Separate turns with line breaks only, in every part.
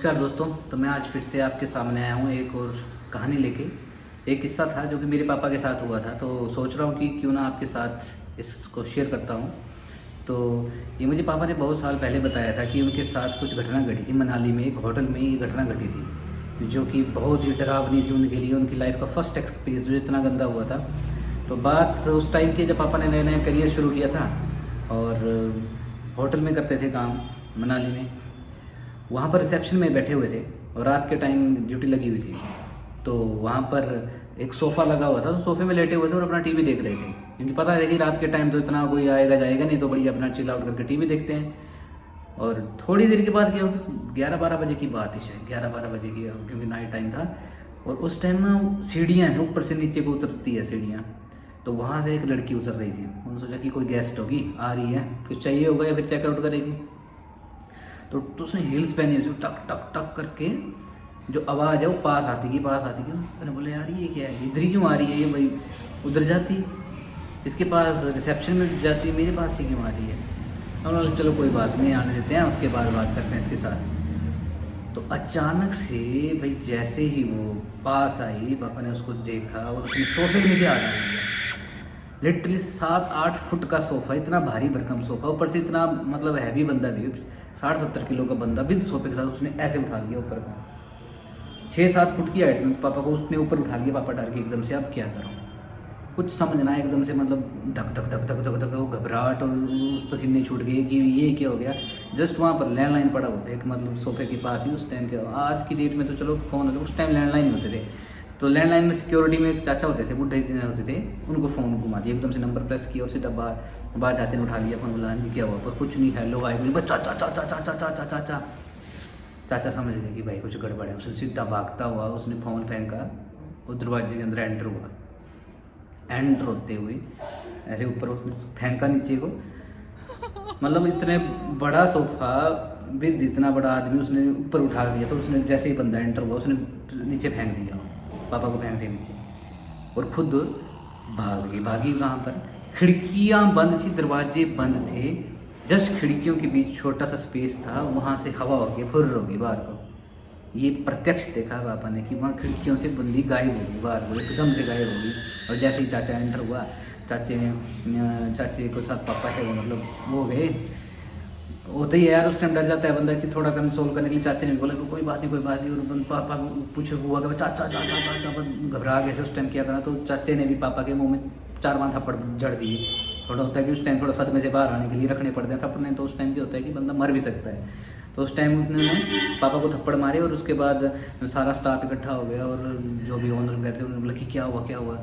नमस्कार दोस्तों। तो मैं आज फिर से आपके सामने आया हूँ एक और कहानी लेके। एक किस्सा था जो कि मेरे पापा के साथ हुआ था, तो सोच रहा हूँ कि क्यों ना आपके साथ इसको शेयर करता हूँ। तो ये मुझे पापा ने बहुत साल पहले बताया था कि उनके साथ कुछ घटना घटी थी मनाली में। एक होटल में ये घटना घटी थी जो कि बहुत ही डरावनी थी उनके लिए। उनकी लाइफ का फर्स्ट एक्सपीरियंस जो इतना गंदा हुआ था। तो बात उस टाइम की जब पापा ने नया नया करियर शुरू किया था और होटल में करते थे काम मनाली में। वहाँ पर रिसेप्शन में बैठे हुए थे और रात के टाइम ड्यूटी लगी हुई थी। तो वहाँ पर एक सोफ़ा लगा हुआ था, तो सोफे में लेटे हुए थे और अपना टीवी देख रहे थे, क्योंकि पता है कि रात के टाइम तो इतना कोई आएगा जाएगा नहीं, तो बड़ी अपना चिल आउट करके टीवी देखते हैं। और थोड़ी देर के बाद क्या, 11-12 बजे की बात है, शायद 11-12 बजे की, क्योंकि नाइट टाइम था। और उस टाइम ना सीढ़ियाँ हैं, ऊपर से नीचे को उतरती है सीढ़ियाँ। तो वहाँ से एक लड़की उतर रही थी। उन्होंने सोचा कि कोई गेस्ट होगी, आ रही है, कुछ चाहिए होगा या फिर चेकआउट करेगी। तो उसने हील्स पहनी है, टक टक टक करके जो आवाज़ है वो पास आती गई क्यों। मैंने बोला यार ये क्या है, इधर ही क्यों आ रही है ये, भाई उधर जाती, इसके पास रिसेप्शन में जाती, मेरे पास ही क्यों आ रही है। और बोला चलो कोई बात नहीं, आने देते हैं, उसके बाद बात करते हैं इसके साथ। तो अचानक से भाई जैसे ही वो पास आई, पापा ने उसको देखा और उसने सोफे के नीचे आ डाल दिया। लिटरली 7-8 फुट का सोफ़ा, इतना भारी भरकम सोफ़ा, ऊपर से इतना मतलब हैवी बंदा भी, 60-70 किलो का बंदा भी सोफे के साथ उसने ऐसे उठा लिया ऊपर का। 6-7 फुट की हाइट में पापा को उसने ऊपर उठा लिया। पापा डर के एकदम से, अब क्या करूँ, कुछ समझना एकदम से, मतलब धक धक धक धक धक धक, वो घबराहट और पसीने छूट गए कि ये क्या हो गया। जस्ट वहाँ पर लैंडलाइन पड़ा हुआ था एक, मतलब सोफे के पास ही। उस टाइम के, आज की डेट में तो चलो फ़ोन होते, उस टाइम लैंडलाइन होते थे। तो लैंडलाइन में सिक्योरिटी में एक चाचा होते थे, बुढ़े होते थे, उनको फ़ोन घुमा दिया, एकदम से नंबर प्रेस किया और सीधा बाहर चाचा ने उठा लिया फ़ोन। बोला जी क्या हुआ, कुछ नहीं, हेलो भाई, बस चाचा चाचा चाचा चाचा चाचा। चाचा समझ गए कि भाई कुछ गड़बड़ है। उसने सीधा भागता हुआ उसने फ़ोन फेंका और दरवाजे के अंदर एंटर हुआ। एंटर होते हुए ऐसे ऊपर उसने फेंका नीचे को, मतलब इतने बड़ा सोफ़ा विद इतना बड़ा आदमी उसने ऊपर उठा दिया। तो उसने जैसे ही बंदा एंटर हुआ उसने नीचे फेंक दिया, पापा को फेंक दिया नीचे और खुद भागी कहाँ पर, खिड़कियाँ बंद थी, दरवाजे बंद थे, जस्ट खिड़कियों के बीच छोटा सा स्पेस था, वहाँ से हवा होगी, फुर्र होगी बाहर को। ये प्रत्यक्ष देखा पापा ने कि वहाँ खिड़कियों से बंदी गायब होगी, बाहर को एकदम से गायब होगी। और जैसे ही चाचा एंटर हुआ, चाचे को साथ पापा है वो, मतलब वो गए। होता ही है यार, उस टाइम डर जाता है बंदा कि थोड़ा कंसोल करने के लिए। चाचे ने बोला कि कोई बात नहीं। और पापा को पूछे हुआ कि चाचा चाचा चाचा, घबरा गए थे उस टाइम, क्या करना। तो चाचे ने भी पापा के मुंह में 4-5 थप्पड़ जड़ दिए। थोड़ा होता है कि उस टाइम थोड़ा सदमे से बाहर आने के लिए रखने पड़ते हैं थप्पड़, नहीं तो उस टाइम क्या होता है कि बंदा मर भी सकता है। तो उस टाइम उन्होंने पापा को थप्पड़ मारे और उसके बाद सारा स्टाफ इकट्ठा हो गया और जो भी ओनर गए थे उन्होंने बोला कि क्या हुआ।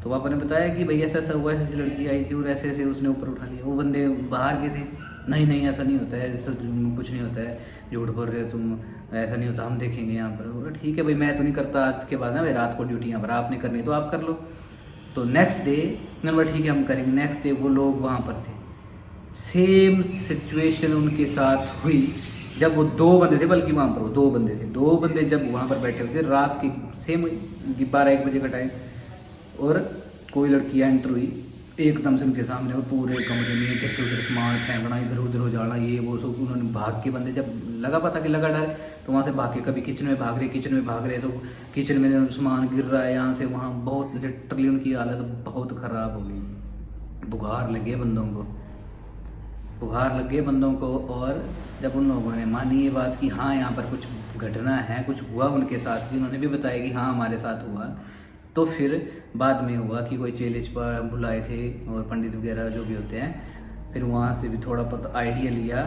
तो पापा ने बताया कि भाई ऐसा हुआ, ऐसी लड़की आई थी और ऐसे ऐसे उसने ऊपर उठा लिया। वो बंदे बाहर के थे, नहीं ऐसा नहीं होता है, ऐसा कुछ नहीं होता है, झूठ बोल रहे हो तुम, ऐसा नहीं होता, हम देखेंगे यहाँ पर। बोला ठीक है भाई, मैं तो नहीं करता आज के बाद ना, भाई रात को ड्यूटी यहाँ पर आपने करनी तो आप कर लो। तो नेक्स्ट डे मैंने बोला ठीक है हम करेंगे। नेक्स्ट डे वो लोग वहाँ पर थे, सेम सिचुएशन उनके साथ हुई। जब वो 2 बंदे थे, बल्कि वहाँ पर वो 2 बंदे थे, 2 बंदे जब वहाँ पर बैठे हुए थे रात की सेम 12-1 बजे का टाइम, और कोई लड़की एंटर हुई एकदम से उनके सामने और पूरे कमरे में इधर से उधर सामान फेंकना, इधर उधर हो जाना, ये वो सब। उन्होंने भाग के, बंदे जब लगा पता कि लगा डर, तो वहाँ से भाग के कभी किचन में भाग रहे, तो किचन में सामान गिर रहा है यहाँ से वहाँ। बहुत लिटरली उनकी हालत बहुत ख़राब हो गई। बुखार लगे बंदों को। और जब उन लोगों ने मानी ये बात कि हाँ यहाँ पर कुछ घटना है, कुछ हुआ उनके साथ भी, उन्होंने भी बताया कि हाँ हमारे साथ हुआ। तो फिर बाद में हुआ कि कोई चेलिज पर बुलाए थे और पंडित वगैरह जो भी होते हैं। फिर वहाँ से भी थोड़ा आइडिया लिया,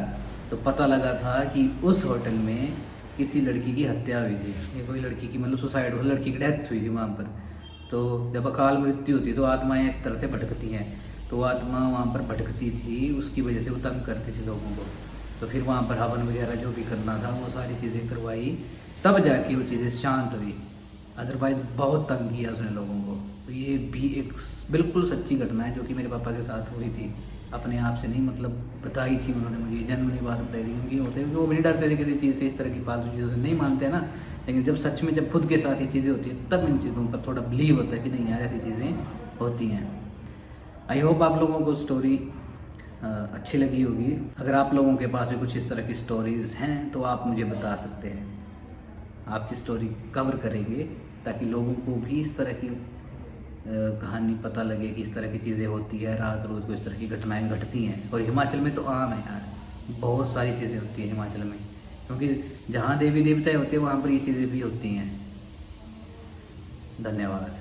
तो पता लगा था कि उस होटल में किसी लड़की की हत्या हुई थी। ये कोई लड़की की, मतलब सुसाइड हो, लड़की की डेथ हुई थी वहाँ पर। तो जब अकाल मृत्यु होती है तो आत्माएं इस तरह से भटकती हैं। तो आत्मा वहाँ पर भटकती थी, उसकी वजह से वो तंग करती थी लोगों को। तो फिर वहाँ पर हवन वगैरह जो भी करना था वो सारी चीज़ें करवाई, तब जाके वो चीज़ें शांत हुई। अदरवाइज़ बहुत तंग किया उसने लोगों को। तो ये भी एक बिल्कुल सच्ची घटना है जो कि मेरे पापा के साथ हुई थी। अपने आप से नहीं, मतलब बताई थी उन्होंने मुझे, जेन्युइनली बात बताई थी। क्योंकि होते हैं कि वो भी नहीं डरते थे किसी चीज़ से, इस तरह की फालतू चीज़ों से नहीं मानते हैं ना। लेकिन जब सच में जब खुद के साथ ये चीज़ें होती हैं तब इन चीज़ों पर थोड़ा बिलीव होता है कि नहीं यार ऐसी चीज़ें होती हैं। आई होप आप लोगों को स्टोरी अच्छी लगी होगी। अगर आप लोगों के पास भी कुछ इस तरह की स्टोरीज़ हैं तो आप मुझे बता सकते हैं। आपकी स्टोरी कवर करेंगे, ताकि लोगों को भी इस तरह की कहानी पता लगे कि इस तरह की चीज़ें होती है, रात रोज़ को इस तरह की घटनाएं घटती हैं। और हिमाचल में तो आम है यार, बहुत सारी चीज़ें होती हैं हिमाचल में, क्योंकि जहाँ देवी देवता होते हैं वहाँ पर ये चीज़ें भी होती हैं। धन्यवाद।